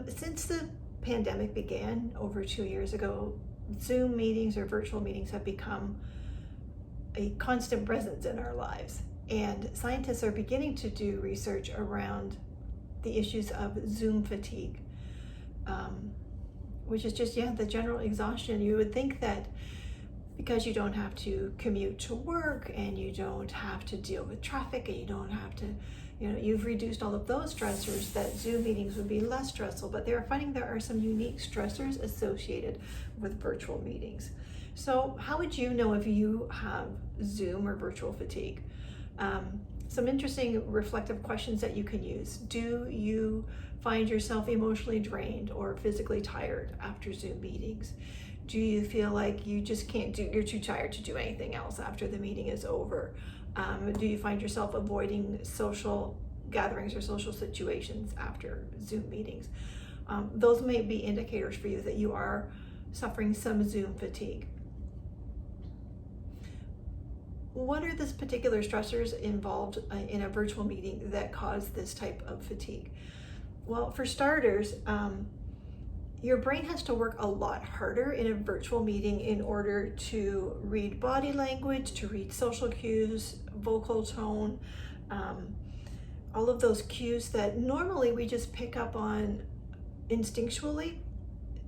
Since the pandemic began over 2 years ago, Zoom meetings or virtual meetings have become a constant presence in our lives. And scientists are beginning to do research around the issues of Zoom fatigue, which is just, the general exhaustion. You would think that because you don't have to commute to work and you don't have to deal with traffic and you don't have to, you've reduced all of those stressors, that Zoom meetings would be less stressful, but they're finding there are some unique stressors associated with virtual meetings. So how would you know if you have Zoom or virtual fatigue? Some interesting reflective questions that you can use. Do you find yourself emotionally drained or physically tired after Zoom meetings? Do you feel like you just you're too tired to do anything else after the meeting is over? Do you find yourself avoiding social gatherings or social situations after Zoom meetings? Those may be indicators for you that you are suffering some Zoom fatigue. What are the particular stressors involved in a virtual meeting that cause this type of fatigue? Well, for starters, your brain has to work a lot harder in a virtual meeting in order to read body language, to read social cues, vocal tone, all of those cues that normally we just pick up on instinctually.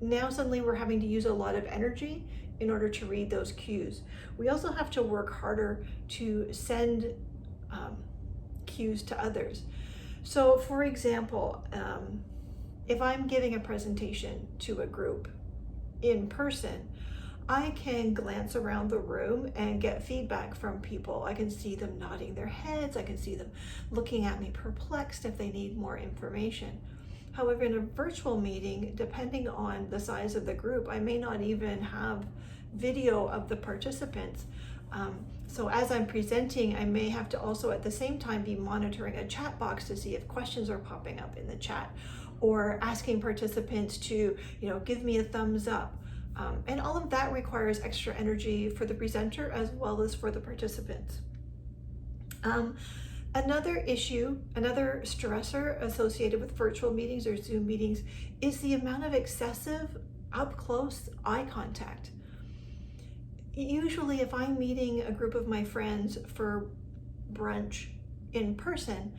Now suddenly we're having to use a lot of energy in order to read those cues. We also have to work harder to send cues to others. So for example, if I'm giving a presentation to a group in person, I can glance around the room and get feedback from people. I can see them nodding their heads. I can see them looking at me perplexed if they need more information. However, in a virtual meeting, depending on the size of the group, I may not even have video of the participants. So as I'm presenting, I may have to also at the same time be monitoring a chat box to see if questions are popping up in the chat, or asking participants to, give me a thumbs up. And all of that requires extra energy for the presenter as well as for the participants. Another issue, another stressor associated with virtual meetings or Zoom meetings is the amount of excessive up-close eye contact. Usually if I'm meeting a group of my friends for brunch in person,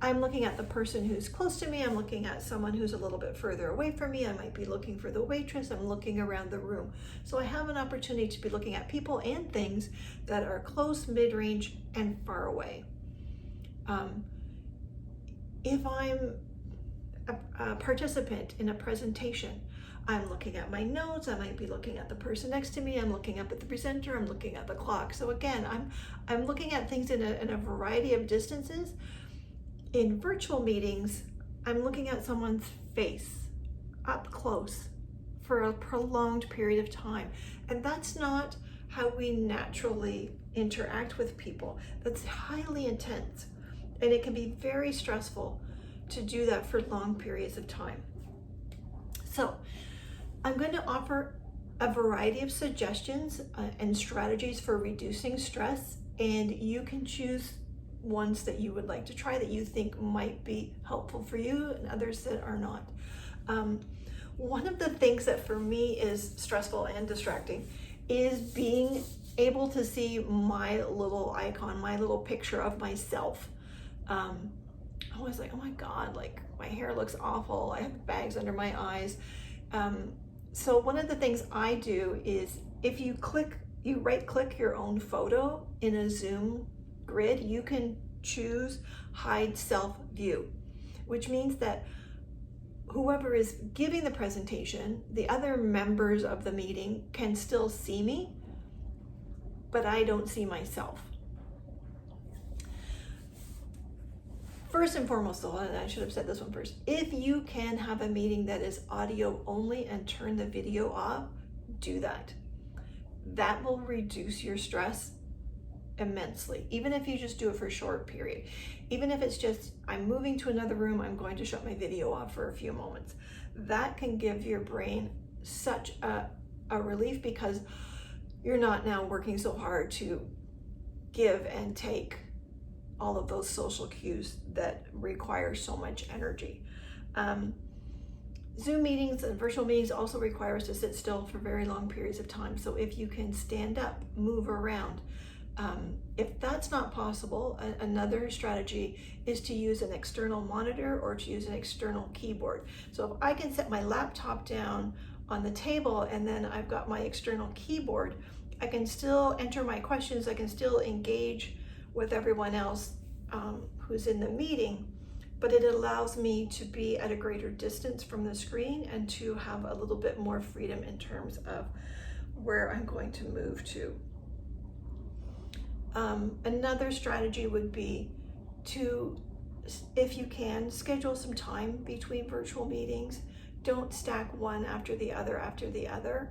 I'm looking at the person who's close to me, I'm looking at someone who's a little bit further away from me, I might be looking for the waitress, I'm looking around the room. So I have an opportunity to be looking at people and things that are close, mid-range, and far away. If I'm a participant in a presentation, I'm looking at my notes, I might be looking at the person next to me, I'm looking up at the presenter, I'm looking at the clock. So again, I'm looking at things in a variety of distances. In virtual meetings, I'm looking at someone's face up close for a prolonged period of time. And that's not how we naturally interact with people. That's highly intense. And it can be very stressful to do that for long periods of time. So I'm going to offer a variety of suggestions and strategies for reducing stress, and you can choose ones that you would like to try that you think might be helpful for you and others that are not. One of the things that for me is stressful and distracting is being able to see my little icon, my little picture of myself. I'm always like, oh my God, like my hair looks awful. I have bags under my eyes. So one of the things I do is if you right click your own photo in a Zoom grid, you can choose hide self view, which means that whoever is giving the presentation, the other members of the meeting can still see me, but I don't see myself. First and foremost, though, and I should have said this one first, if you can have a meeting that is audio only and turn the video off, do that. That will reduce your stress immensely, even if you just do it for a short period. Even if it's just, I'm moving to another room, I'm going to shut my video off for a few moments. That can give your brain such a relief because you're not now working so hard to give and take all of those social cues that require so much energy. Zoom meetings and virtual meetings also require us to sit still for very long periods of time. So if you can stand up, move around. If that's not possible, another strategy is to use an external monitor or to use an external keyboard. So if I can set my laptop down on the table and then I've got my external keyboard, I can still enter my questions, I can still engage with everyone else who's in the meeting, but it allows me to be at a greater distance from the screen and to have a little bit more freedom in terms of where I'm going to move to. Another strategy would be to, if you can, schedule some time between virtual meetings. Don't stack one after the other after the other.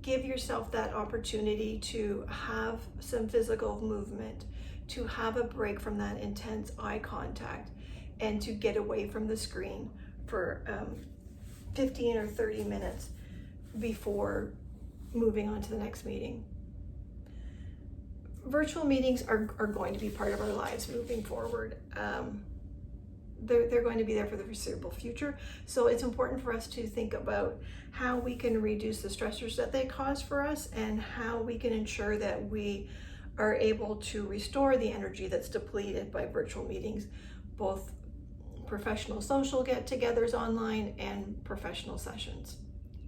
Give yourself that opportunity to have some physical movement, to have a break from that intense eye contact, and to get away from the screen for 15 or 30 minutes before moving on to the next meeting. Virtual meetings are going to be part of our lives moving forward. They're going to be there for the foreseeable future. So it's important for us to think about how we can reduce the stressors that they cause for us and how we can ensure that we are able to restore the energy that's depleted by virtual meetings, both professional social get-togethers online and professional sessions.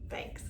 Thanks.